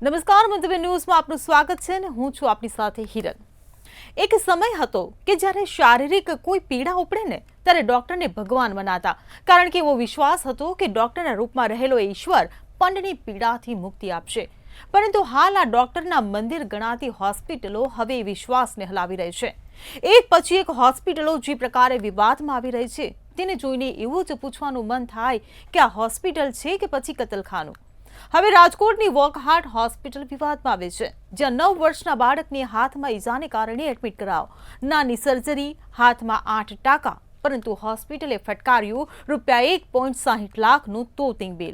નમસ્કાર, મંતવ્ય ન્યૂઝમાં આપનું સ્વાગત છે અને હું છું આપની સાથે હિરલ। એક સમય હતો કે જ્યારે શારીરિક કોઈ પીડા ઉપડે ને ત્યારે ડોક્ટરને ભગવાન મનાતા, કારણ કે એવો વિશ્વાસ હતો કે ડોક્ટરના રૂપમાં રહેલો ઈશ્વર પંડની પીડાથી મુક્તિ આપશે। પરંતુ હાલ આ ડોક્ટરના મંદિર ગણાતી હોસ્પિટલો હવે વિશ્વાસને હલાવી રહી છે। એક પછી એક હોસ્પિટલો જે પ્રકારે વિવાદમાં આવી રહી છે તેને જોઈને એવું જ પૂછવાનું મન થાય કે આ હોસ્પિટલ છે કે પછી કતલખાનું। હવે રાજકોટની વોકહાર્ટ હોસ્પિટલ વિવાદમાં આવી છે, જ્યાં 9 વર્ષના બાળકને હાથમાં ઈજાને કારણે એડમિટ કરાવ, નાની સર્જરી, હાથમાં 8 ટાંકા, પરંતુ હોસ્પિટલે ફટકાર્યું ₹1.60 લાખનું તોતિંગ બિલ।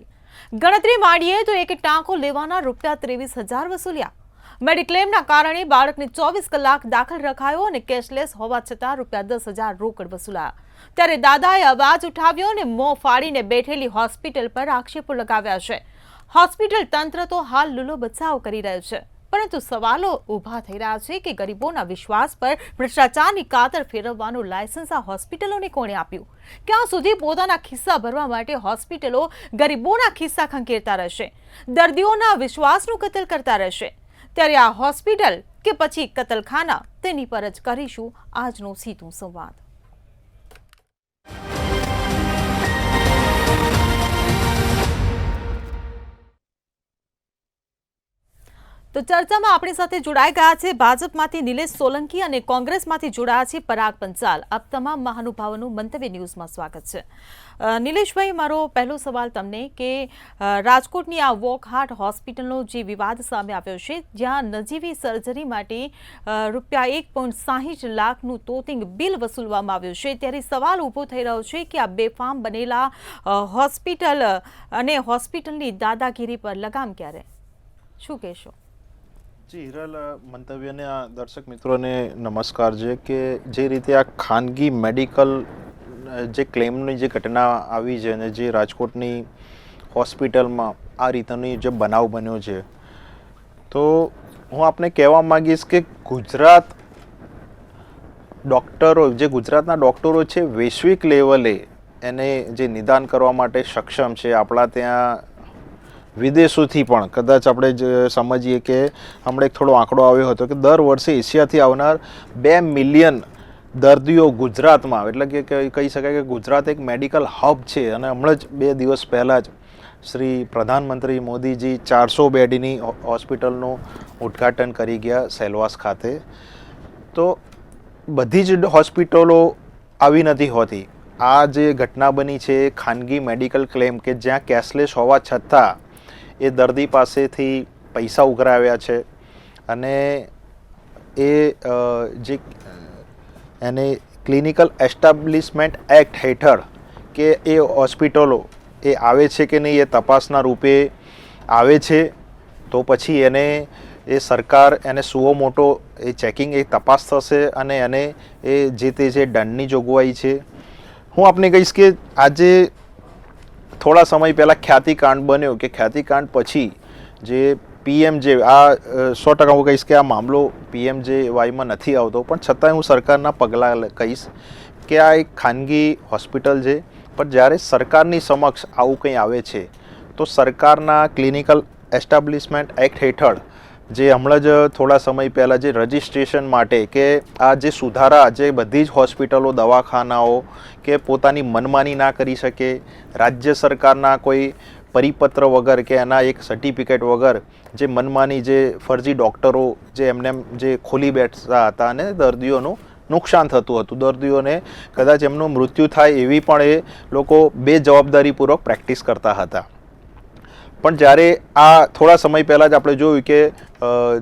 ગણતરી માંડીએ તો એક ટાંકો લેવાના ₹23,000 વસૂલ્યા। મેડિક્લેમના કારણે બાળકને 24 કલાક દાખલ રખાયો અને કેશલેસ હોવા છતાં ₹10,000 રોકડ વસૂલાયા। ત્યારે દાદાએ અવાજ ઉઠાવ્યો અને મોં ફાડીને બેઠેલી હોસ્પિટલ પર આક્ષેપો લગાવ્યા છે। હોસ્પિટલ તંત્ર તો હાલ લૂલો બચાવ કરી રહ્યું છે, પરંતુ સવાલો ઊભા થઈ રહ્યા છે કે ગરીબોના વિશ્વાસ પર ભ્રષ્ટાચારની કાતર ફેરવવાનું લાયસન્સ આ હોસ્પિટલોને કોણે આપ્યું? ક્યાં સુધી પોતાના ખિસ્સા ભરવા માટે હોસ્પિટલો ગરીબોના ખિસ્સા ખંખેરતા રહેશે, દર્દીઓના વિશ્વાસનું કતલ કરતા રહેશે? ત્યારે આ હોસ્પિટલ કે પછી કતલખાના, તેની પર જ કરીશું આજનો સીધો સંવાદ। તો ચર્ચામાં આપણી સાથે જોડાઈ ગયા છે ભાજપમાંથી નિલેશ સોલંકી અને કોંગ્રેસમાંથી જોડાયા છે પરાગ પંચાલ। આપ તમામ મહાનુભાવોનું મંતવ્ય ન્યૂઝમાં સ્વાગત છે। નિલેશભાઈ, મારો પહેલો સવાલ તમને કે રાજકોટની આ વોકહાર્ટ હોસ્પિટલનો જે વિવાદ સામે આવ્યો છે, જ્યાં નજીવી સર્જરી માટે ₹1.60 લાખનું તોતિંગ બિલ વસૂલવામાં આવ્યું છે, ત્યારે સવાલ ઊભો થઈ રહ્યો છે કે આ બેફામ બનેલા હોસ્પિટલ અને હોસ્પિટલની દાદાગીરી પર લગામ ક્યારે? શું કહેશો? જી હિરલ, મંતવ્યને આ દર્શક મિત્રોને નમસ્કાર છે કે જે રીતે આ ખાનગી મેડિકલ જે ક્લેમની જે ઘટના આવી છે અને જે રાજકોટની હોસ્પિટલમાં આ રીતની જે બનાવ બન્યો છે, તો હું આપને કહેવા માંગીશ કે ગુજરાતના ડૉક્ટરો છે વૈશ્વિક લેવલે એને જે નિદાન કરવા માટે સક્ષમ છે। આપણા ત્યાં વિદેશોથી પણ કદાચ આપણે સમજીએ કે હમણાં એક થોડો આંકડો આવ્યો હતો કે દર વર્ષે એશિયાથી આવનાર 2 મિલિયન દર્દીઓ ગુજરાતમાં, એટલે કે કહી શકાય કે ગુજરાત એક મેડિકલ હબ છે। અને હમણાં જ 2 દિવસ પહેલાં જ શ્રી પ્રધાનમંત્રી મોદીજી 400 બેડની હોસ્પિટલનું ઉદ્ઘાટન કરી ગયા સેલવાસ ખાતે। તો બધી જ હોસ્પિટલો આવી નથી હોતી। આ જે ઘટના બની છે ખાનગી મેડિકલ ક્લેમ કે જ્યાં કેશલેસ હોવા છતાં એ દર્દી પાસેથી પૈસા ઉઘરાવ્યા છે અને એને ક્લિનિકલ એસ્ટાબ્લિશમેન્ટ એક્ટ હેઠળ કે એ હોસ્પિટલો એ આવે છે કે નહીં એ તપાસના રૂપે આવે છે, તો પછી એને એ સરકાર એને સુઓ મોટો એ ચેકિંગ એ તપાસ થશે અને એને એ જે તે જે દંડની જોગવાઈ છે। હું આપને કહીશ કે આજે થોડા સમય પહેલાં ખ્યાતિકાંડ બન્યો કે ખ્યાતિકાંડ પછી જે PMJ, આ 100% હું કહીશ કે આ મામલો PMJYમાં નથી આવતો, પણ છતાંય હું સરકારના પગલાં કહીશ કે આ એક ખાનગી હોસ્પિટલ છે, પણ જ્યારે સરકારની સમક્ષ આવું કંઈ આવે છે તો સરકારના ક્લિનિકલ એસ્ટાબ્લિશમેન્ટ એક્ટ હેઠળ જે હમણાં જ થોડા સમય પહેલાં જે રજિસ્ટ્રેશન માટે કે આ જે સુધારા જે બધી જ હોસ્પિટલો દવાખાનાઓ કે પોતાની મનમાની ના કરી શકે, રાજ્ય સરકારના કોઈ પરિપત્ર વગર કે એના એક સર્ટિફિકેટ વગર જે મનમાની જે ફરજી ડૉક્ટરો જે એમને જે ખોલી બેઠતા હતા અને દર્દીઓનું નુકસાન થતું હતું, દર્દીઓને કદાચ એમનું મૃત્યુ થાય એવી પણ એ લોકો બેજવાબદારીપૂર્વક પ્રેક્ટિસ કરતા હતા। પણ જ્યારે આ થોડા સમય પહેલાં જ આપણે જોયું કે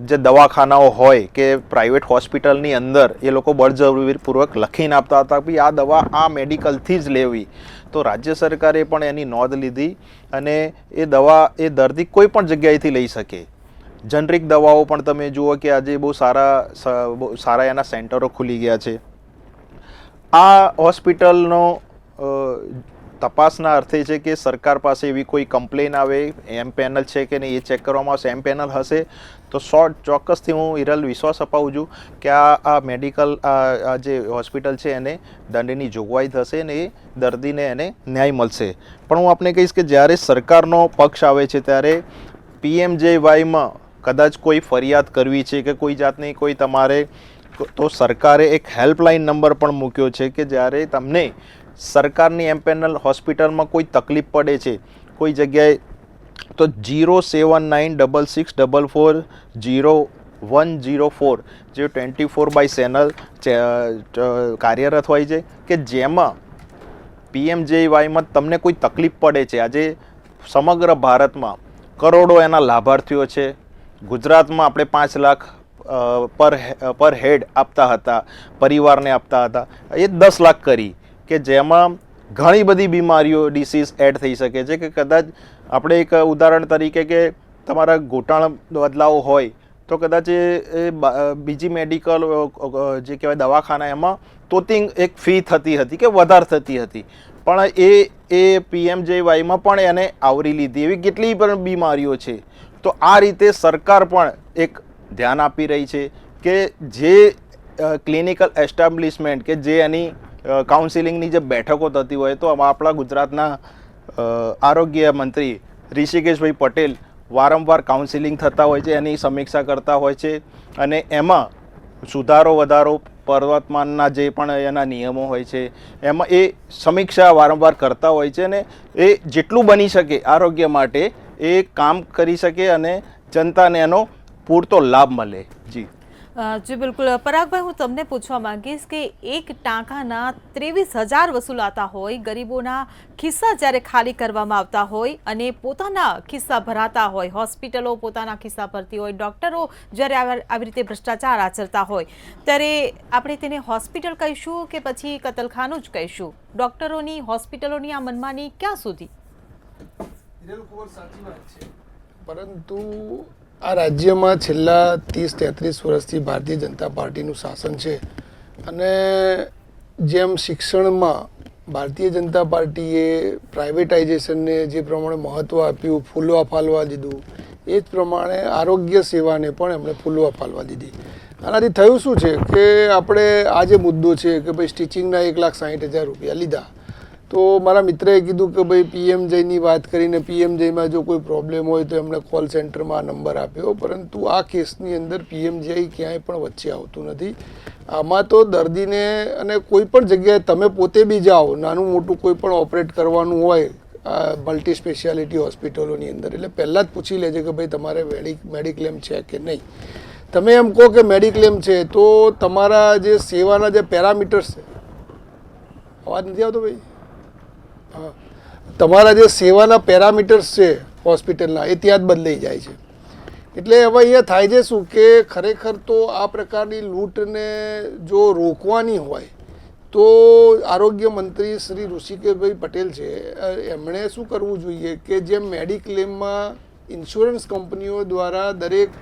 જે દવાખાનાઓ હોય કે પ્રાઇવેટ હોસ્પિટલની અંદર એ લોકો બળજબરીપૂર્વક લખીને આપતા હતા કે આ દવા આ મેડિકલથી જ લેવી, તો રાજ્ય સરકારે પણ એની નોંધ લીધી અને એ દવા એ દર્દી કોઈ પણ જગ્યાએથી લઈ શકે। જનરિક દવાઓ પણ તમે જુઓ કે આજે બહુ સારા એના સેન્ટરો ખુલી ગયા છે। આ હોસ્પિટલનો તપાસના અર્થે છે કે સરકાર પાસે એવી કોઈ કમ્પ્લેન આવે, એમ પેનલ છે કે નહીં એ ચેક કરવામાં આવશે। એમ પેનલ હશે તો ચોક્કસથી હું હિરલ વિશ્વાસ અપાવું છું કે આ મેડિકલ આ જે હોસ્પિટલ છે એને દંડની જોગવાઈ થશે અને એ દર્દીને એને ન્યાય મળશે। પણ હું આપને કહીશ કે જ્યારે સરકારનો પક્ષ આવે છે ત્યારે PMJYમાં કદાચ કોઈ ફરિયાદ કરવી છે કે કોઈ જાતની કોઈ તમારે, તો સરકારે એક હેલ્પલાઇન નંબર પણ મૂક્યો છે કે જ્યારે તમને સરકારની એમપેનલ હોસ્પિટલમાં કોઈ તકલીફ પડે છે કોઈ જગ્યાએ, તો 07966440104 જે 24/7 કાર્યરત હોય છે, કે જેમાં PMJEYમાં તમને કોઈ તકલીફ પડે છે. આજે સમગ્ર ભારતમાં કરોડો એના લાભાર્થીઓ છે. ગુજરાતમાં આપણે 5 લાખ પર હેડ આપતા હતા, પરિવારને આપતા હતા, એ 10 લાખ કરી, કે જેમાં ઘણી બધી બીમારીઓ ડિસીઝ એડ થઈ શકે છે. કે કદાચ આપણે એક ઉદાહરણ તરીકે કે તમારા ઘૂંટણ બદલાવ હોય તો કદાચ એ બીજી મેડિકલ જે કહેવાય દવાખાના એમાં તોતિંગ એક ફી થતી હતી કે વધારે થતી હતી, પણ એ PMJEYમાં પણ એને આવરી લીધી. એવી કેટલી પણ બીમારીઓ છે. તો આ રીતે સરકાર પણ એક ધ્યાન આપી રહી છે કે જે ક્લિનિકલ એસ્ટાબ્લિશમેન્ટ કે જે એની કાઉન્સિલિંગની જે બેઠકો થતી હોય, તો આપણા ગુજરાતના આરોગ્ય મંત્રી ઋષિકેશભાઈ પટેલ વારંવાર કાઉન્સિલિંગ થતા હોય છે, એની સમીક્ષા કરતા હોય છે, અને એમાં સુધારો વધારો પ્રવર્તમાનના જે પણ એના નિયમો હોય છે એમાં એ સમીક્ષા વારંવાર કરતા હોય છે, અને એ જેટલું બની શકે આરોગ્ય માટે એ કામ કરી શકે અને જનતાને એનો પૂરતો લાભ મળે. જી જી બિલકુલ. પરાગભાઈ, હું તમને પૂછવા માંગીશ કે એક ટાંકાના 23,000 વસૂલાતા હોય, ગરીબોના ખિસ્સા જ્યારે ખાલી કરવામાં આવતા હોય અને પોતાના ખિસ્સા ભરાતા હોય, હોસ્પિટલો પોતાના ખિસ્સા ભરતી હોય, ડૉક્ટરો જ્યારે આવી રીતે ભ્રષ્ટાચાર આચરતા હોય, ત્યારે આપણે તેને હોસ્પિટલ કહીશું કે પછી કતલખાનું જ કહીશું? ડૉક્ટરોની, હોસ્પિટલોની આ મનમાની ક્યાં સુધી? સાચી વાત છે, પરંતુ આ રાજ્યમાં છેલ્લા 30-33 વર્ષથી ભારતીય જનતા પાર્ટીનું શાસન છે, અને જેમ શિક્ષણમાં ભારતીય જનતા પાર્ટીએ પ્રાઇવેટાઇઝેશનને જે પ્રમાણે મહત્ત્વ આપ્યું, ફૂલવા ફાલવા દીધું, એ જ પ્રમાણે આરોગ્ય સેવાને પણ એમણે ફૂલવા ફાલવા દીધી. આનાથી થયું શું છે કે આપણે આ જે મુદ્દો છે કે ભાઈ સ્ટિચિંગના 1,60,000 રૂપિયા લીધા, તો મારા મિત્રએ કીધું કે ભાઈ PMJની વાત કરીને PMJમાં જો કોઈ પ્રોબ્લેમ હોય તો એમણે કોલ સેન્ટરમાં નંબર આપ્યો, પરંતુ આ કેસની અંદર PMJ ક્યાંય પણ વચ્ચે આવતું નથી. આમાં તો દર્દીને, અને કોઈ પણ જગ્યાએ તમે પોતે બી જાઓ, નાનું મોટું કોઈ પણ ઓપરેટ કરવાનું હોય મલ્ટી સ્પેશિયાલિટી હોસ્પિટલોની અંદર, એટલે પહેલાં જ પૂછી લેજે કે ભાઈ તમારે મેડિક્લેમ છે કે નહીં. તમે એમ કહો કે મેડિક્લેમ છે તો તમારા જે સેવાના જે પેરામીટર્સ છે, અવાજ નથી આવતો ભાઈ? હા, તમારા જે સેવાના પેરામીટર્સ છે હોસ્પિટલના, એ ત્યાં જ બદલાઈ જાય છે. એટલે હવે અહીંયા થાય છે શું કે ખરેખર તો આ પ્રકારની લૂંટને જો રોકવાની હોય તો આરોગ્ય મંત્રી શ્રી ઋષિકેશભાઈ પટેલ છે, એમણે શું કરવું જોઈએ કે જેમ મેડિક્લેમમાં ઇન્સ્યોરન્સ કંપનીઓ દ્વારા દરેક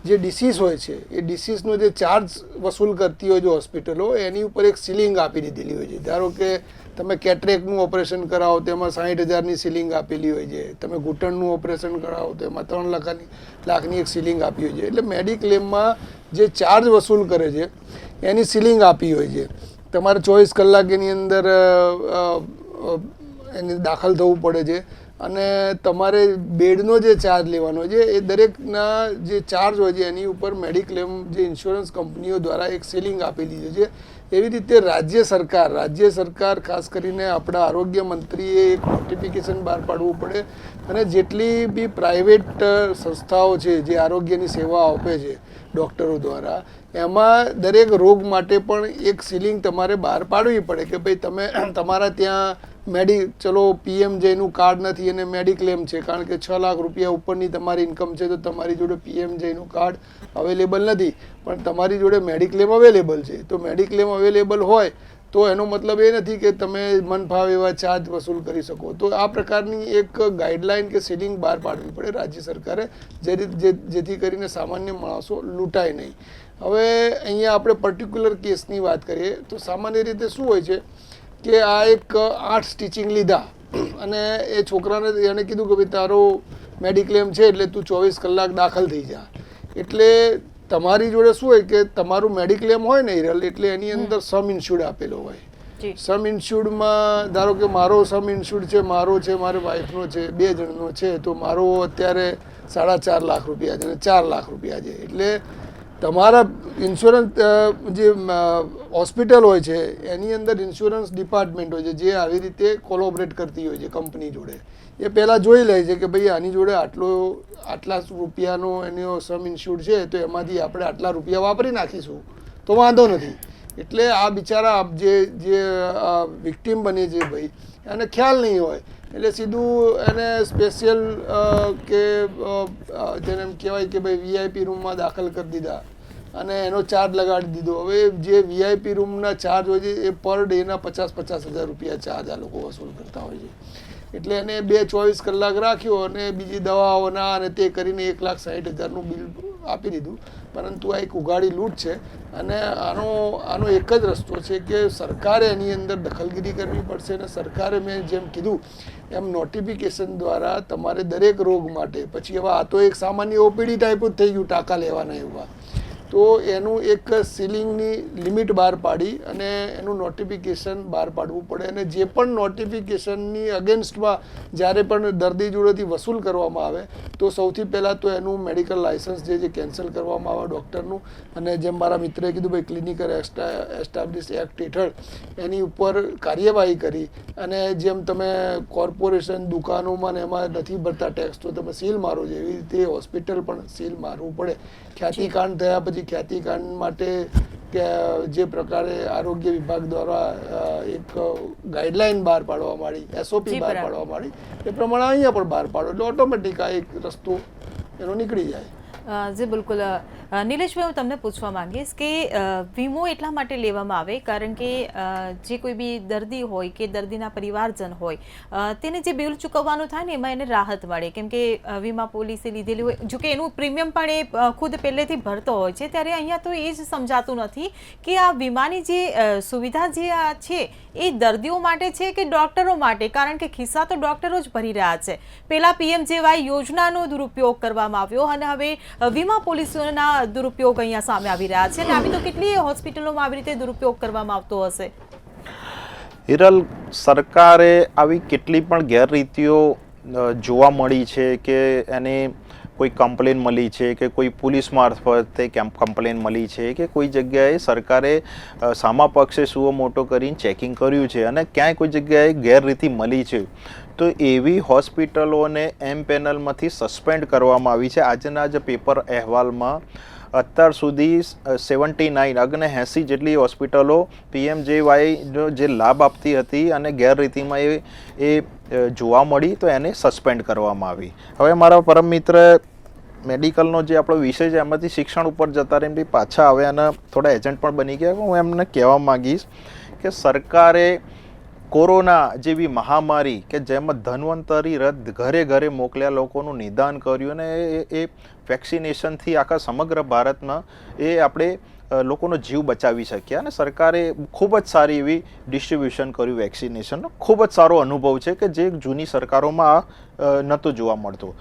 જે ડિસીઝ હોય છે એ ડિસીઝનો જે ચાર્જ વસૂલ કરતી હોય છે હોસ્પિટલો, એની ઉપર એક સીલિંગ આપી દીધેલી હોય છે. ધારો કે તમે કેટરેકનું ઓપરેશન કરાવો તો એમાં 60,000ની સીલિંગ આપેલી હોય છે, તમે ઘૂંટણનું ઓપરેશન કરાવો તો એમાં 3 લાખની એક સીલિંગ આપી હોય છે. એટલે મેડિક્લેમમાં જે ચાર્જ વસૂલ કરે છે એની સીલિંગ આપી હોય છે. તમારે 24 કલાક એની અંદર એને દાખલ થવું પડે છે, અને તમારે બેડનો જે ચાર્જ લેવાનો છે એ દરેકના જે ચાર્જ હોય છે એની ઉપર મેડિક્લેમ જે ઇન્સ્યોરન્સ કંપનીઓ દ્વારા એક સીલિંગ આપેલી છે. એવી રીતે રાજ્ય સરકાર ખાસ કરીને આપણા આરોગ્ય મંત્રીએ એક નોટિફિકેશન બહાર પાડવું પડે, અને જેટલી બી પ્રાઇવેટ સંસ્થાઓ છે જે આરોગ્યની સેવા આપે છે ડૉક્ટરો દ્વારા, એમાં દરેક રોગ માટે પણ એક સીલિંગ તમારે બહાર પાડવી પડે કે ભાઈ તમે તમારા ત્યાં ચલો PMJનું કાર્ડ નથી અને મેડિક્લેમ છે, કારણ કે 6 લાખ રૂપિયા ઉપરની તમારી ઇન્કમ છે તો તમારી જોડે PMJનું કાર્ડ અવેલેબલ નથી, પણ તમારી જોડે મેડિક્લેમ અવેલેબલ છે. તો મેડિક્લેમ અવેલેબલ હોય તો એનો મતલબ એ નથી કે તમે મન ફાવે એવા ચાર્જ વસૂલ કરી શકો. તો આ પ્રકારની એક ગાઈડલાઇન કે સીલિંગ બહાર પાડવી પડે રાજ્ય સરકારે, જેથી કરીને સામાન્ય માણસો લૂંટાય નહીં. હવે અહીંયા આપણે પર્ટિક્યુલર કેસની વાત કરીએ તો સામાન્ય રીતે શું હોય છે કે આ એક 8 સ્ટિચિંગ લીધા, અને એ છોકરાને એને કીધું કે ભાઈ તારો મેડિક્લેમ છે એટલે તું 24 કલાક દાખલ થઈ જા. એટલે તમારી જોડે શું હોય કે તમારું મેડિક્લેમ હોય ને હિરલ, એટલે એની અંદર સમ ઇન્સ્યોર્ડ આપેલો હોય, જી. સમ ઇન્સ્યુર્ડમાં ધારો કે મારો સમ ઇન્સ્યુર્ડ છે, મારો છે, મારી વાઈફનો છે, 2 જણનો છે, તો મારો અત્યારે 4.5 લાખ રૂપિયા છે અને 4 લાખ રૂપિયા છે. એટલે તમારા ઇન્સ્યોરન્સ જે હોસ્પિટલ હોય છે એની અંદર ઇન્સ્યોરન્સ ડિપાર્ટમેન્ટ હોય છે જે આવી રીતે કોલોબરેટ કરતી હોય છે કંપની જોડે. એ પહેલાં જોઈ લે છે કે ભાઈ આની જોડે આટલા રૂપિયાનો એનો સમ ઇન્સ્યોર્ડ છે, તો એમાંથી આપણે આટલા રૂપિયા વાપરી નાખીશું તો વાંધો નથી. એટલે આ બિચારા જે વિક્ટીમ બને છે ભાઈ, એને ખ્યાલ નહીં હોય એટલે સીધું એને સ્પેશિયલ કે જેને એમ કહેવાય કે ભાઈ વીઆઈપી રૂમમાં દાખલ કરી દીધા અને એનો ચાર્જ લગાડી દીધો. હવે જે વીઆઈપી રૂમના ચાર્જ હોય છે એ પર ડેના 50,000 રૂપિયા ચાર્જ આ લોકો વસૂલ કરતા હોય છે. એટલે એને 24 કલાક રાખ્યો અને બીજી દવાઓના અને તે કરીને 1,60,000નું બિલ આપી દીધું. પરંતુ આ એક ઉઘાડી લૂંટ છે અને આનો એક જ રસ્તો છે કે સરકારે એની અંદર દખલગીરી કરવી પડશે અને સરકારે મેં જેમ કીધું એમ નોટિફિકેશન દ્વારા તમારે દરેક રોગ માટે, પછી હવે આ તો એક સામાન્ય ઓપીડી ટાઈપ જ થઈ ગયું ટાંકા લેવાના એવા, તો એનું એક સીલિંગની લિમિટ બહાર પાડી અને એનું નોટિફિકેશન બહાર પાડવું પડે. અને જે પણ નોટિફિકેશનની અગેન્સ્ટમાં જ્યારે પણ દર્દી જોડેથી વસૂલ કરવામાં આવે તો સૌથી પહેલાં તો એનું મેડિકલ લાઇસન્સ જે કેન્સલ કરવામાં આવે ડૉક્ટરનું, અને જેમ મારા મિત્રે કીધું ભાઈ ક્લિનિકલ એસ્ટાબ્લિશ એક્ટ હેઠળ એની ઉપર કાર્યવાહી કરી અને જેમ તમે કોર્પોરેશન દુકાનોમાં ને એમાં નથી ભરતા ટેક્સ તો તમે સીલ મારો છો, એવી રીતે હોસ્પિટલ પણ સીલ મારવું પડે. ખ્યાતિકાંડ થયા પછી ખ્યાતિકાંડ માટે કે જે પ્રકારે આરોગ્ય વિભાગ દ્વારા એક ગાઈડલાઈન બહાર પાડવામાં આવી, એસઓપી બહાર પાડવામાં આવી, એ પ્રમાણે અહીંયા પણ બહાર પાડો એટલે ઓટોમેટિક આ એક રસ્તો એનો નીકળી જાય. જી બિલકુલ. નિલેશભાઈ, હું તમને પૂછવા માંગીશ કે વીમો એટલા માટે લેવામાં આવે કારણ કે જે કોઈ બી દર્દી હોય કે દર્દીના પરિવારજન હોય તેને જે બિલ ચૂકવવાનું થાય ને એમાં એને રાહત મળે, કેમ કે વીમા પોલિસી લીધેલી હોય, જો કે એનું પ્રીમિયમ પણ એ ખુદ પહેલેથી ભરતો હોય છે. ત્યારે અહીંયા તો એ જ સમજાતું નથી કે આ વીમાની જે સુવિધા જે છે એ દર્દીઓ માટે છે કે ડૉક્ટરો માટે, કારણ કે ખિસ્સા તો ડૉક્ટરો જ ભરી રહ્યા છે. પહેલાં PMJY યોજનાનો દુરુપયોગ કરવામાં આવ્યો અને હવે વીમા પોલિસીઓના દુરુપયોગ અહીંયા સામે આવી રહ્યા છે અને આવી તો કેટલી હોસ્પિટલોમાં આવી રીતે દુરુપયોગ કરવામાં આવતો હશે. હિરલ, સરકારે આવી કેટલી પણ ગેરરીતિઓ જોવા મળી છે કે એને કોઈ કમ્પ્લેન મળી છે કે કોઈ પોલીસ મારફતે કમ્પ્લેન મળી છે કે કોઈ જગ્યાએ સરકારે સામા પક્ષે સુઓ મોટો કરીને ચેકિંગ કર્યું છે અને ક્યાંય કોઈ જગ્યાએ ગેરરીતિ મળી છે તો એવી હોસ્પિટલોને એમ પેનલમાંથી સસ્પેન્ડ કરવામાં આવી છે. આજના જ પેપર અહેવાલમાં અત્યાર સુધી 79 જેટલી હોસ્પિટલો PMJYનો જે લાભ આપતી હતી અને ગેરરીતિમાં એ જોવા મળી તો એને સસ્પેન્ડ કરવામાં આવી. હવે મારા પરમ મિત્ર મેડિકલનો જે આપણો વિષય છે એમાંથી શિક્ષણ ઉપર જતા રહીને પાછા આવે અને થોડા એજન્ટ પણ બની ગયા. હું એમને કહેવા માગીશ કે સરકારે કોરોના જેવી મહામારી કે જેમાં ધન્વંતરી રથ ઘરે ઘરે મોકલ્યા, લોકોનું નિદાન કર્યું અને એ વેક્સિનેશનથી આખા સમગ્ર ભારતમાં એ આપણે લોકોનો જીવ બચાવી શક્યા અને સરકારે ખૂબ જ સારી એવી ડિસ્ટ્રીબ્યુશન કર્યું વેક્સિનેશનનો. ખૂબ જ સારો અનુભવ છે કે જે જૂની સરકારોમાં નહોતું જોવા મળતું.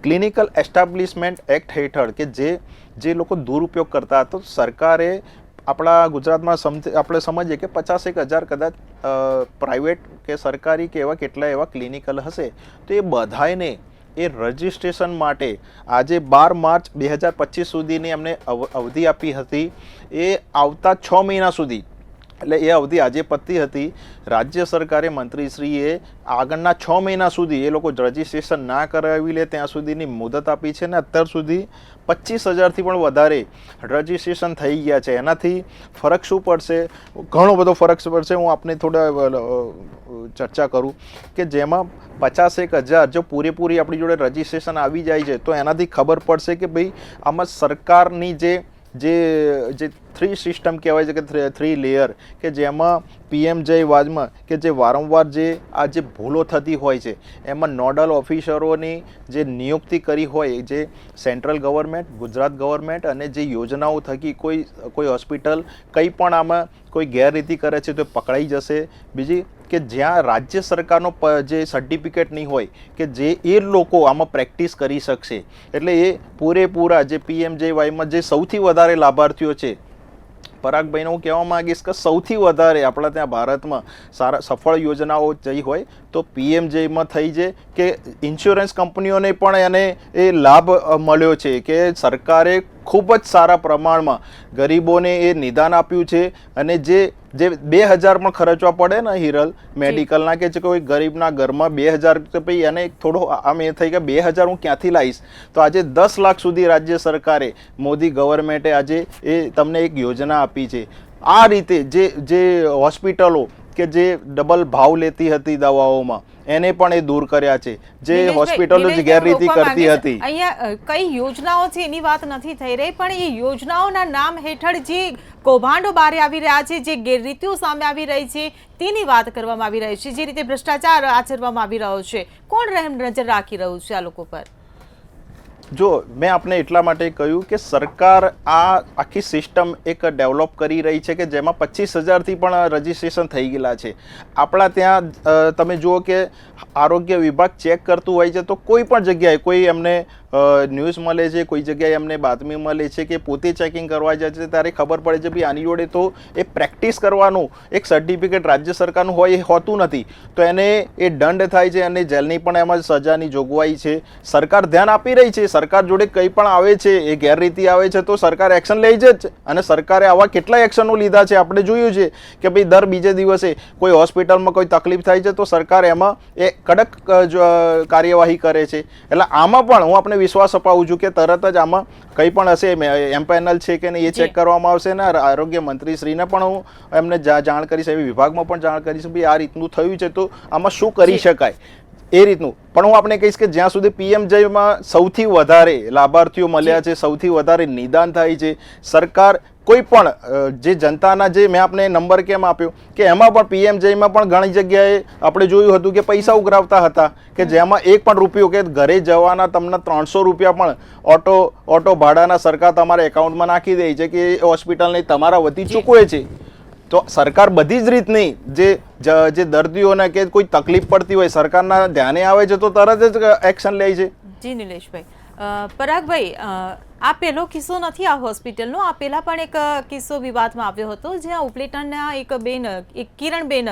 ક્લિનિકલ એસ્ટાબ્લિશમેન્ટ એક્ટ હેઠળ કે જે લોકો દુરુપયોગ કરતા તો સરકારે આપણા ગુજરાતમાં આપણે સમજીએ કે 51,000 કદાચ પ્રાઇવેટ કે સરકારી કે એવા કેટલા એવા ક્લિનિકલ હશે તો એ બધાને એ રજિસ્ટ્રેશન માટે આજે 12 માર્ચ 2025 સુધીની એમને અવધિ આપી હતી. એ આવતા 6 મહિના સુધી, એટલે એ અવધિ આજે પતી હતી, રાજ્ય સરકારે મંત્રીશ્રીએ આગળના 6 મહિના સુધી એ લોકો રજિસ્ટ્રેશન ના કરાવી લે ત્યાં સુધીની મુદત આપી છે અને અત્યાર સુધી 25,000થી પણ વધારે રજિસ્ટ્રેશન થઈ ગયા છે. એનાથી ફરક શું પડશે? ઘણો બધો ફરક પડશે. હું આપને થોડા ચર્ચા કરું કે જેમાં 51,000 જો પૂરેપૂરી આપણી જોડે રજિસ્ટ્રેશન આવી જાય છે તો એનાથી ખબર પડશે કે ભાઈ આમાં સરકારની જે 3 સિસ્ટમ કહેવાય છે કે 3 લેયર કે જેમાં PMJYમાં કે જે વારંવાર જે આ જે ભૂલો થતી હોય છે એમાં નોડલ ઓફિસરોની જે નિયુક્તિ કરી હોય, જે સેન્ટ્રલ ગવર્મેન્ટ, ગુજરાત ગવર્મેન્ટ અને જે યોજનાઓ થકી કોઈ હોસ્પિટલ કંઈ પણ આમાં કોઈ ગેરરીતિ કરે છે તો પકડાઈ જશે. બીજી કે જ્યાં રાજ્ય સરકારનો જે સર્ટિફિકેટ નહીં હોય કે જે એ લોકો આમાં પ્રેક્ટિસ કરી શકશે. એટલે એ પૂરેપૂરા જે PMJYમાં જે સૌથી વધારે લાભાર્થીઓ છે પરાગભાઈને હું કહેવા માંગીશ કે સૌથી વધારે આપણા ત્યાં ભારતમાં સારા સફળ યોજનાઓ જઈ હોય તો પીએમજેમાં થઈ છે કે ઇન્સ્યોરન્સ કંપનીઓને પણ એને એ લાભ મળ્યો છે કે સરકારે ખૂબ જ સારા પ્રમાણમાં ગરીબોને એ નિદાન આપ્યું છે અને જે 2000 પણ ખર્ચવા પડે ને હિરલ મેડિકલના કે કોઈ ગરીબના ઘરમાં 2000 તો ભાઈ એને થોડો આમ એ થઈ કે 2000 હું ક્યાંથી લાવીશ તો આજે 10 લાખ સુધી રાજ્ય સરકારે મોદી ગવર્મેન્ટે આજે એ તમને એક યોજના આપી છે. આ રીતે જે હોસ્પિટલો કે જે ડબલ ભાવ લેતી હતી દવાઓમાં એને પણ એ દૂર કર્યા છે. જે હોસ્પિટલો જે ગેરરીતિ કરતી હતી અહીંયા કઈ યોજનાઓ છે એની વાત નથી થઈ રહી, પણ એ યોજનાઓના નામ હેઠળ જે કૌભાંડો બહાર આવી રહ્યા છે, જે ગેરરીતિઓ સામે આવી રહી છે તેની વાત કરવામાં આવી રહી છે, જે રીતે ભ્રષ્ટાચાર આચરવામાં આવી રહ્યો છે, કોણ રહેમ નજર રાખી રહ્યું છે આ લોકો પર? જો મેં આપને એટલા માટે કહ્યું કે સરકાર આ આખી સિસ્ટમ એક ડેવલપ કરી રહી છે કે જેમાં 25,000થી પણ રજિસ્ટ્રેશન થઈ ગયેલા છે. આપણા ત્યાં તમે જુઓ કે આરોગ્ય વિભાગ ચેક કરતું હોય છે તો કોઈ પણ જગ્યાએ કોઈ એમને ન્યૂઝ મળે છે, કોઈ જગ્યાએ એમને બાતમી મળે છે કે પોતે ચેકિંગ કરવા જાય છે ત્યારે ખબર પડે છે ભાઈ આની જોડે તો એ પ્રેક્ટિસ કરવાનું એક સર્ટિફિકેટ રાજ્ય સરકારનું હોય એ હોતું નથી તો એને એ દંડ થાય છે અને જેલની પણ એમાં સજાની જોગવાઈ છે. સરકાર ધ્યાન આપી રહી છે, સરકાર જોડે કંઈ પણ આવે છે એ ગેરરીતિ આવે છે તો સરકાર એક્શન લઈ જ છે અને સરકારે આવા કેટલાય એક્શનો લીધા છે. આપણે જોયું છે કે ભાઈ દર બીજે દિવસે કોઈ હોસ્પિટલમાં કોઈ તકલીફ થાય છે તો સરકાર એમાં એ કડક કાર્યવાહી કરે છે. એટલે આમાં પણ હું આપણે વિશ્વાસ અપાવું છું કે તરત જ આમાં કંઈ પણ હશે એમપેનલ છે કે નહીં એ ચેક કરવામાં આવશે ને આરોગ્ય મંત્રીશ્રીને પણ હું એમને જાણ કરીશ, એવી વિભાગમાં પણ જાણ કરીશ ભાઈ આ રીતનું થયું છે તો આમાં શું કરી શકાય એ રીતનું. પણ હું આપણે કહીશ કે જ્યાં સુધી પીએમજેમાં સૌથી વધારે લાભાર્થીઓ મળ્યા છે, સૌથી વધારે નિદાન થાય છે, સરકાર કોઈ પણ જે જનતાના જે મેં આપને નંબર કેમ આપ્યો કે એમાં પણ પીએમજેમાં પણ ઘણી જગ્યાએ આપણે જોયું હતું કે પૈસા ઉઘરાવતા હતા કે જેમાં એક પણ રૂપિયો કે ઘરે જવાના તમને 300 રૂપિયા પણ ઓટો ભાડાના સરકાર તમારા એકાઉન્ટમાં નાખી દે છે કે હોસ્પિટલને તમારા વતી ચૂકવે છે. તો સરકાર બધી જ રીતની જે દર્દીઓને કે કોઈ તકલીફ પડતી હોય સરકારના ધ્યાને આવે છે તો તરત જ એક્શન લે છે. જી નિલેશભાઈ, પરાગભાઈ આ પહેલો કિસ્સો નથી આ હોસ્પિટલનો, આ પહેલા પણ એક કિસ્સો વિવાદમાં આવ્યો હતો જ્યાં ઉપલેટાના એક કિરણબેન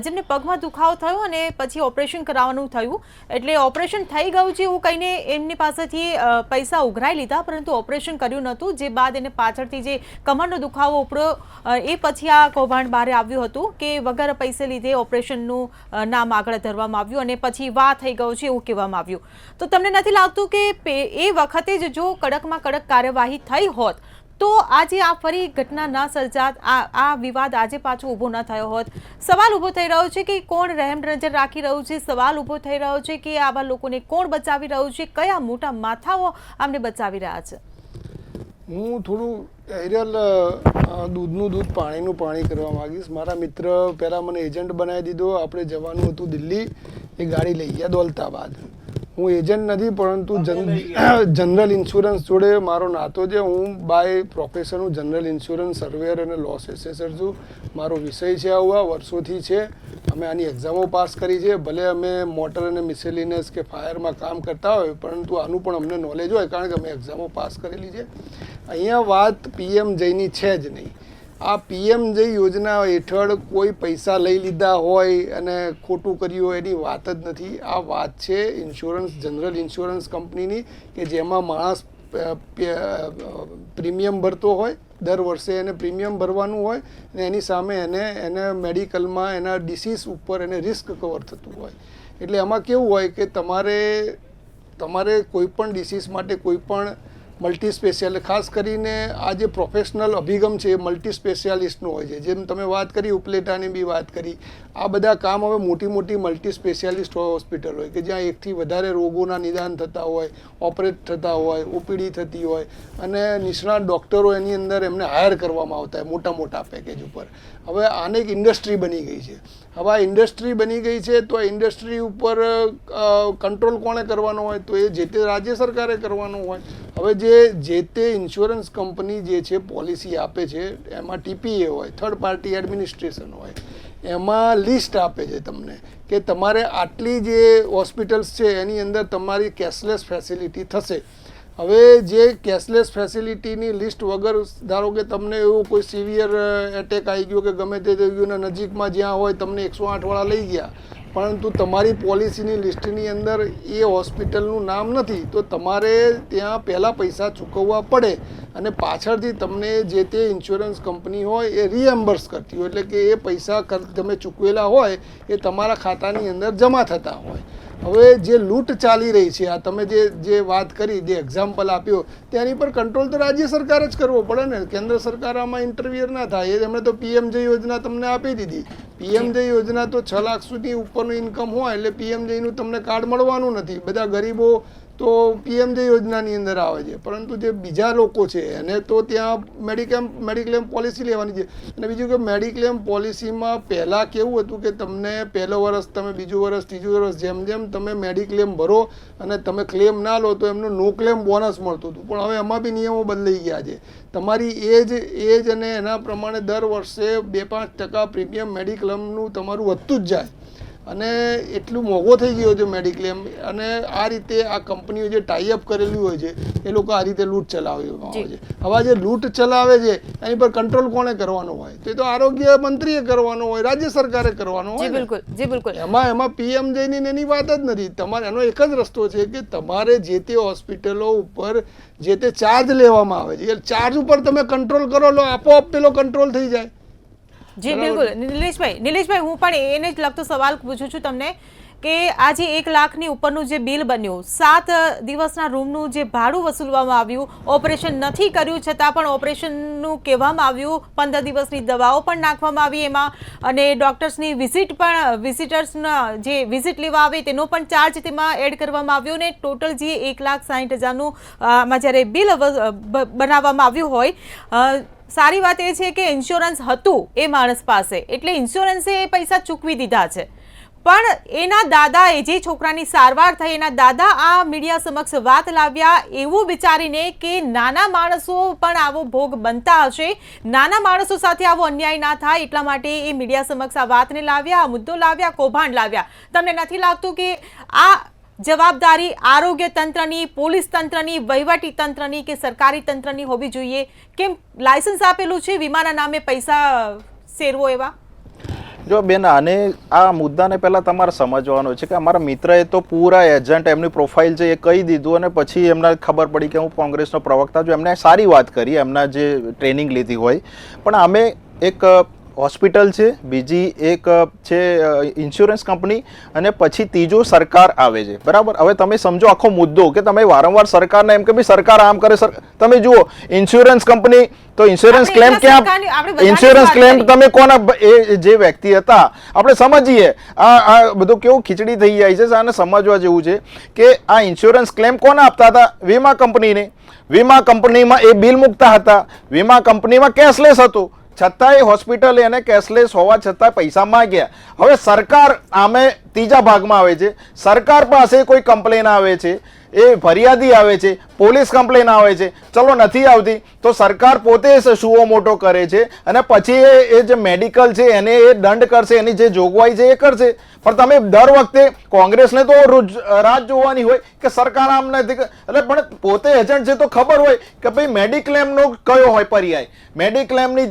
જેમને પગમાં દુખાવો થયો અને પછી ઓપરેશન કરાવવાનું થયું, એટલે ઓપરેશન થઈ ગયું છે એવું કહીને એમની પાસેથી પૈસા ઉઘરાઈ લીધા પરંતુ ઓપરેશન કર્યું નહોતું, જે બાદ એને પાછળથી જે કમરનો દુખાવો ઉપડ્યો એ પછી આ કૌભાંડ બહાર આવ્યું હતું કે વગર પૈસે લીધે ઓપરેશનનું નામ આગળ ધરવામાં આવ્યું અને પછી થઈ ગયું છે એવું કહેવામાં આવ્યું. તો તમને નથી લાગતું કે એ વખતે જ જો કડકમાં કડક કાર્યવાહી થઈ હોત તો આજે આ ફરી ઘટના ના સર્જાત, આ વિવાદ આજે પાછો ઊભો ન થયો હોત? સવાલ ઊભો થઈ રહ્યો છે કે કોણ રહેમ નજર રાખી રહ્યું છે, સવાલ ઊભો થઈ રહ્યો છે કે આવા લોકોને કોણ બચાવી રહ્યું છે, કયા મોટા માથાઓ આમને બચાવી રહ્યા છે? હું થોડું હિરલ દૂધનું દૂધ પાણીનું પાણી કરવા માગીશ. મારા મિત્ર પહેલાં મને એજન્ટ બનાવી દીધો, આપણે જવાનું હતું દિલ્હી, એ ગાડી લઈ ગયા દોલતાબાદ. હું એજન્ટ નથી પરંતુ જનરલ ઇન્સ્યોરન્સ જોડે મારો નાતો છે. હું બાય પ્રોફેશન હું જનરલ ઇન્સ્યોરન્સ સર્વેયર અને લોસ એસેસર છું. મારો વિષય છે આવા વર્ષોથી છે, અમે આની એક્ઝામો પાસ કરી છે. ભલે અમે મોટર અને મિસેલિનસ કે ફાયરમાં કામ કરતા હોય પરંતુ આનું પણ અમને નોલેજ હોય કારણ કે અમે એક્ઝામો પાસ કરેલી છે. અહીંયા વાત પીએમજેની છે જ નહીં. આ પીએમજે યોજના હેઠળ કોઈ પૈસા લઈ લીધા હોય અને ખોટું કર્યું હોય એની વાત જ નથી. આ વાત છે ઇન્સ્યોરન્સ જનરલ ઇન્સ્યોરન્સ કંપનીની કે જેમાં માણસ પ્રીમિયમ ભરતો હોય, દર વર્ષે એને પ્રીમિયમ ભરવાનું હોય અને એની સામે એને મેડિકલમાં એના ડિસીઝ ઉપર એને રિસ્ક કવર થતું હોય. એટલે એમાં કેવું હોય કે તમારે કોઈ પણ ડિસીઝ માટે કોઈ પણ મલ્ટી સ્પેશિયાલ, ખાસ કરીને આ જે પ્રોફેશનલ અભિગમ છે એ મલ્ટી સ્પેશિયાલિસ્ટનો હોય છે. જેમ તમે વાત કરી ઉપલેટાની બી વાત કરી, આ બધા કામ હવે મોટી મલ્ટી સ્પેશિયાલિસ્ટ હોસ્પિટલ હોય કે જ્યાં એકથી વધારે રોગોના નિદાન થતા હોય, ઓપરેટ થતા હોય, ઓપીડી થતી હોય અને નિષ્ણાત ડૉક્ટરો એની અંદર એમને હાયર કરવામાં આવતા હોય મોટા પેકેજ ઉપર. હવે આને એક ઇન્ડસ્ટ્રી બની ગઈ છે. હવે આ ઇન્ડસ્ટ્રી બની ગઈ છે તો આ ઇન્ડસ્ટ્રી ઉપર કંટ્રોલ કોણે કરવાનો હોય તો એ જે તે રાજ્ય સરકારે કરવાનો હોય. હવે જે તે ઇન્સ્યોરન્સ કંપની જે છે પોલિસી આપે છે એમાં ટીપીએ હોય, થર્ડ પાર્ટી એડમિનિસ્ટ્રેશન હોય, એમાં લિસ્ટ આપે છે તમને કે તમારે આટલી જે હોસ્પિટલ્સ છે એની અંદર તમારી કેશલેસ ફેસિલિટી થશે. હવે જે કેશલેસ ફેસિલિટીની લિસ્ટ વગર ધારો કે તમને એવું કોઈ સિવિયર એટેક આવી ગયો કે ગમે તે થઈ ગયું ને નજીકમાં જ્યાં હોય તમને 108 વાળા લઈ ગયા, પરંતુ તમારી પોલિસીની લિસ્ટની અંદર એ હોસ્પિટલનું નામ નથી, તો તમારે ત્યાં પહેલાં પૈસા ચૂકવવા પડે અને પાછળથી તમને જે તે ઇન્સ્યોરન્સ કંપની હોય એ રીએમ્બર્સ કરતી હોય, એટલે કે એ પૈસા તમે ચૂકવેલા હોય એ તમારા ખાતાની અંદર જમા થતા હોય. હવે જે લૂંટ ચાલી રહી છે, આ તમે જે વાત કરી, જે એક્ઝામ્પલ આપ્યો, તેની પર કંટ્રોલ તો રાજ્ય સરકાર જ કરવો પડે ને. કેન્દ્ર સરકાર આમાં ઇન્ટરવિયર ના થાય. એમણે તો પીએમજે યોજના તમને આપી દીધી. પીએમજે યોજના તો 6 લાખ સુધી ઉપરનું ઇન્કમ હોય એટલે પીએમજેનું તમને કાર્ડ મળવાનું નથી. બધા ગરીબો તો પીએમજે યોજનાની અંદર આવે છે, પરંતુ જે બીજા લોકો છે એને તો ત્યાં મેડિક્લેમ પોલિસી લેવાની છે. અને બીજું કે મેડિક્લેમ પોલિસીમાં પહેલાં કેવું હતું કે તમને પહેલો વર્ષ, તમે બીજું વર્ષ, ત્રીજું વર્ષ, જેમ જેમ તમે મેડિક્લેમ ભરો અને તમે ક્લેમ ના લો તો એમનું નો ક્લેમ બોનસ મળતું હતું. પણ હવે એમાં બી નિયમો બદલાઈ ગયા છે. તમારી એજ અને એના પ્રમાણે દર વર્ષે 2-5% પ્રીમિયમ મેડિક્લેમનું તમારું વધતું જ જાય અને એટલું મોંઘો થઈ ગયો છે મેડિક્લેમ. અને આ રીતે આ કંપનીઓ જે ટાઈઅપ કરેલી હોય છે એ લોકો આ રીતે લૂંટ ચલાવવામાં આવે છે. હવે જે લૂંટ ચલાવે છે એની પર કંટ્રોલ કોણે કરવાનો હોય? તો એ તો આરોગ્ય મંત્રીએ કરવાનો હોય, રાજ્ય સરકારે કરવાનો હોય. જી બિલકુલ. એમાં પીએમજેની એની વાત જ નથી. તમારે એનો એક જ રસ્તો છે કે તમારે જે તે હોસ્પિટલો ઉપર જે તે ચાર્જ લેવામાં આવે છે એ ચાર્જ ઉપર તમે કંટ્રોલ કરો, લો આપોઆપ પેલો કંટ્રોલ થઈ જાય. જી બિલકુલ. નિલેશભાઈ, હું પણ એને જ લગતો સવાલ પૂછું છું તમને કે આ જે 1 લાખની ઉપરનું જે બિલ બન્યું, 7 દિવસના રૂમનું જે ભાડું વસૂલવામાં આવ્યું, ઓપરેશન નથી કર્યું છતાં પણ ઓપરેશનનું કહેવામાં આવ્યું, 15 દિવસની દવાઓ પણ નાખવામાં આવી એમાં, અને ડોક્ટર્સની વિઝિટર્સના જે વિઝિટ લેવા આવે તેનો પણ ચાર્જ તેમાં એડ કરવામાં આવ્યો, ને ટોટલ જે 1,60,000નું માં જ્યારે બિલ બનાવવામાં આવ્યું હોય, સારી વાત એ છે કે ઇન્સ્યોરન્સ હતું એ માણસ પાસે, એટલે ઇન્સ્યોરન્સે એ પૈસા ચૂકવી દીધા છે. પણ એના દાદાએ, જે છોકરાની સારવાર થઈ, એના દાદા આ મીડિયા સમક્ષ વાત લાવ્યા એવું વિચારીને કે નાના માણસો પણ આવો ભોગ બનતા હશે, નાના માણસો સાથે આવો અન્યાય ના થાય, એટલા માટે એ મીડિયા સમક્ષ આ વાતને લાવ્યા, આ મુદ્દો લાવ્યા, કૌભાંડ લાવ્યા. તમને નથી લાગતું કે આ જવાબદારી આરોગ્ય તંત્રની, પોલીસ તંત્રની, વહીવટી તંત્રની કે સરકારી તંત્રની હોવી જોઈએ? કેમ લાયસન્સ આપેલું છે વીમાના નામે પૈસા શેરવો એવા? જો બેન, આને આ મુદ્દાને પહેલાં તમારે સમજવાનો છે કે અમારા મિત્રએ તો પૂરા એજન્ટ, એમની પ્રોફાઇલ છે એ કહી દીધું અને પછી એમને ખબર પડી કે હું કોંગ્રેસનો પ્રવક્તા છું. એમને સારી વાત કરી, એમના જે ટ્રેનિંગ લીધી હોય. પણ અમે એક હોસ્પિટલ છે, બીજી એક છે ઇન્સ્યોરન્સ કંપની, અને પછી ત્રીજું સરકાર આવે છે. બરાબર? હવે તમે સમજો આખો મુદ્દો કે તમે વારંવાર સરકારને એમ કે ભાઈ સરકાર આમ કરે. તમે જુઓ ઇન્સ્યોરન્સ કંપની તો ઇન્સ્યોરન્સ ક્લેમ ક્યાં, ઇન્સ્યોરન્સ ક્લેમ તમે કોના, એ જે વ્યક્તિ હતા આપણે સમજીએ. આ બધું કેવું ખીચડી થઈ જાય છે, આને સમજવા જેવું છે કે આ ઇન્સ્યોરન્સ ક્લેમ કોને આપતા હતા? વીમા કંપનીને. વીમા કંપનીમાં એ બિલ મૂકતા હતા, વીમા કંપનીમાં કેશલેસ હતું, છતાંય હોસ્પિટલ એને કેશલેસ હોવા છતાં પૈસા માંગ્યા. હવે સરકાર આમે ત્રીજા ભાગમાં આવે છે. સરકાર પાસે કોઈ કમ્પ્લેન આવે છે, એ ફરિયાદી આવે છે, પોલીસ કમ્પ્લેન આવે છે, ચલો નથી આવતી તો સરકાર પોતે સુઓ મોટો કરે છે અને પછી એ જે મેડિકલ છે એને એ દંડ કરશે, એની જે જોગવાઈ છે એ કરશે. પણ તમે દર વખતે કોંગ્રેસને તો રાત જોવાની હોય કે સરકાર આમ નથી, એટલે પણ પોતે એજન્ટ છે તો ખબર હોય કે ભાઈ મેડિક્લેમનો કયો હોય પર્યાય, મેડિક્લેમની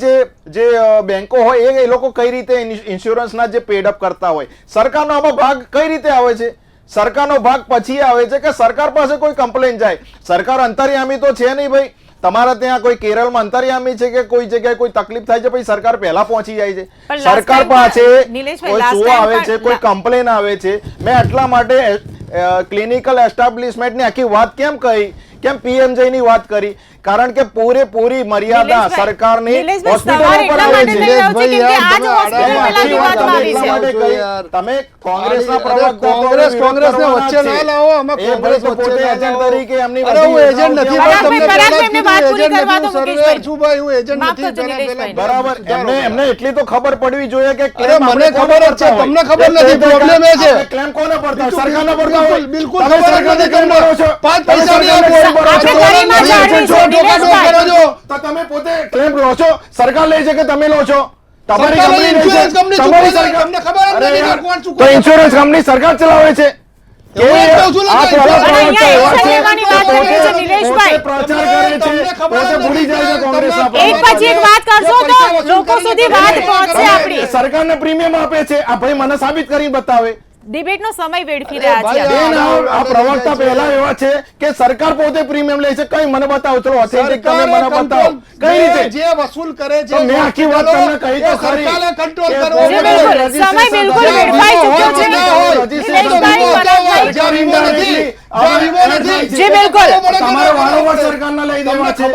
જે બેંકો હોય એ લોકો કઈ રીતે ઇન્સ્યોરન્સના જે પેડઅપ કરતા હોય. સરકારનો આમાં ભાગ કઈ રીતે આવે છે? સરકારનો ભાગ પછી આવે છે કે સરકાર પાસે કોઈ કમ્પ્લેન જાય. સરકાર અંતર્યામી તો છે નહીં ભાઈ. તમારા ત્યાં કોઈ કેરળમાં અંતર્યામી છે કે કોઈ જગ્યાએ કોઈ તકલીફ થાય છે પછી સરકાર પહેલા પહોંચી જાય છે? સરકાર પાસે કોઈ શું આવે છે, કોઈ કમ્પ્લેન આવે છે. મેં એટલા માટે ક્લિનિકલ એસ્ટાબ્લિશમેન્ટની આખી વાત કેમ કહી, કેમ પીએમજે ની વાત કરી? કારણ કે પૂરેપૂરી મર્યાદા સરકારની હોસ્પિટલો પર આવે છે. તમે કોંગ્રેસના પ્રવક્તા, કોંગ્રેસને વચ્ચે ના લાવો. અમે કોંગ્રેસ વચ્ચે એજન્ટ તરીકે એમની હું એજન્ટ નથી ભાઈ, તમને બરાબર. એમને એટલી તો ખબર પડવી જોઈએ કે મને ખબર જ છે, તમને ખબર નથી. પ્રોબ્લેમ એ છે ક્લેમ કોને પડતા? સરકારને પડતા હોય. બિલકુલ ખબર નથી તમને. 5 પૈસા નહીં તો તમે પોતે ક્લેમ લો છો, સરકાર લે છે કે તમે લો છો? તમારી કંપની, તમારી સરકાર, તો ઇન્સ્યોરન્સ કંપની સરકાર ચલાવે છે. આપ્યું છે નિલેશભાઈ. પ્રચાર કરે છે, પોતે ભૂલી જાય છે કોંગ્રેસના એક પછી એક વાત કરશો તો લોકો સુધી વાત પહોંચશે આપણી. સરકારને પ્રીમિયમ આપે છે, આ ભાઈ મને સાબિત કરીને બતાવે. ડિબેટનો સમય વેડફી રહ્યા ભાઈ, છે બેન, આ પ્રવક્તા પહેલા એવા છે કે સરકાર પોતે પ્રીમિયમ લે છે. કઈ મને બતાવો, ચલો ઓથેન્ટિક તમે મને બતાવો કઈ રીતે. જે વસૂલ કરે છે તો મેં આખી વાત તમને કહી તો ખરી. સરકારે કંટ્રોલ કે કરવો જી બિલકુલ, સમય બિલકુલ વેડફાઈ ચૂક્યો છે. નિલેશભાઈ, પરાગભાઈ. જી બિલકુલ. તમારે વારંવાર સરકારના લઈ દેવા છે.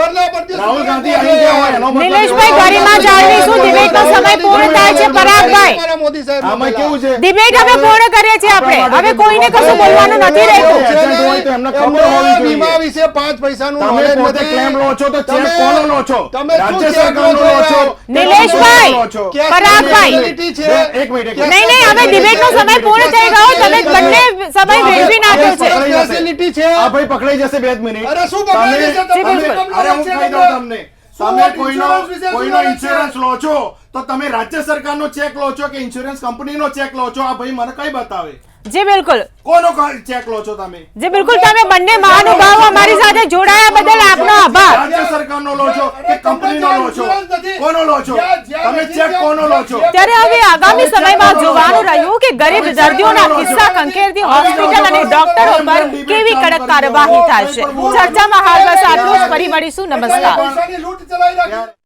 રાહુલ ગાંધી અહીં ગયા હોય એનો મતલબ નિલેશભાઈ, ગરિમા જાળવીશું. ડિબેટનો સમય પૂર્ણ થાય છે. પરાગભાઈ, મોદી સાહેબ આમાં કેવું છે, ડિબેટ હવે પૂર્ણ કરીએ છીએ આપણે. હવે કોઈને કશું બોલવાનું નથી રહેતું. એજન્ટ હોય તો એમને ખબર હોવી જોઈએ. વીમા વિશે 5 પૈસાનું તમે knowledge પોતે નથી. ક્લેમ લો છો તો ચેક તમે- કોનો લો છો? તમે શું રાજ્ય check સરકારનો લો લો છો? છો? નિલેશભાઈ, લો છો? ક્યાં પરાગભાઈ. liability છે? એક મિનિટ, એક ક્યાં- મિનિટ. નહીં, હવે ડિબેટનો સમય પૂર્ણ થઈ ગયો. તમે બંને સમય વેડફી નાખ્યો છે. પકડાઈ જશે. facility છે. આ ભાઈ પકડાઈ જશે 2 મિનિટ. અરે શું પકડાઈ તમે- જશે? તમે- જી બિલકુલ. અરે હું કહી દઉં તમને, શું તમે વાત કોઈનો insurance વિશે શું કોઈનો knowledge છે? ઇન્સ્યોરન્સ લો છો તો તમે રાજ્ય સરકારનો ચેક લો છો કે ઇન્સ્યોરન્સ કંપનીનો ચેક લો છો? આ ભાઈ મને કઈ બતાવે, જી બિલકુલ. કોનો ચેક લો છો તમે? જી બિલકુલ, તમે બંને મહાનુભાવો અમારી સાથે જોડાયા બદલ આપનો આભાર. રાજ્ય સરકારનો લો છો કે કંપનીનો લો છો? કોનો લો છો? તમે ચેક કોનો લો છો? ત્યારે હવે આગામી સમયમાં જોવાનું રહ્યું કે ગરીબ દર્દીઓના કિસ્સા ખંખેરતી હોસ્પિટલ અને ડોક્ટરો પર કેવી કડક કાર્યવાહી થાય છે. ચર્ચામાં હાલ બસ આટલું જ. ફરી મળીશું. નમસ્કાર. પૈસાની લૂંટ ચલાવી રાખી.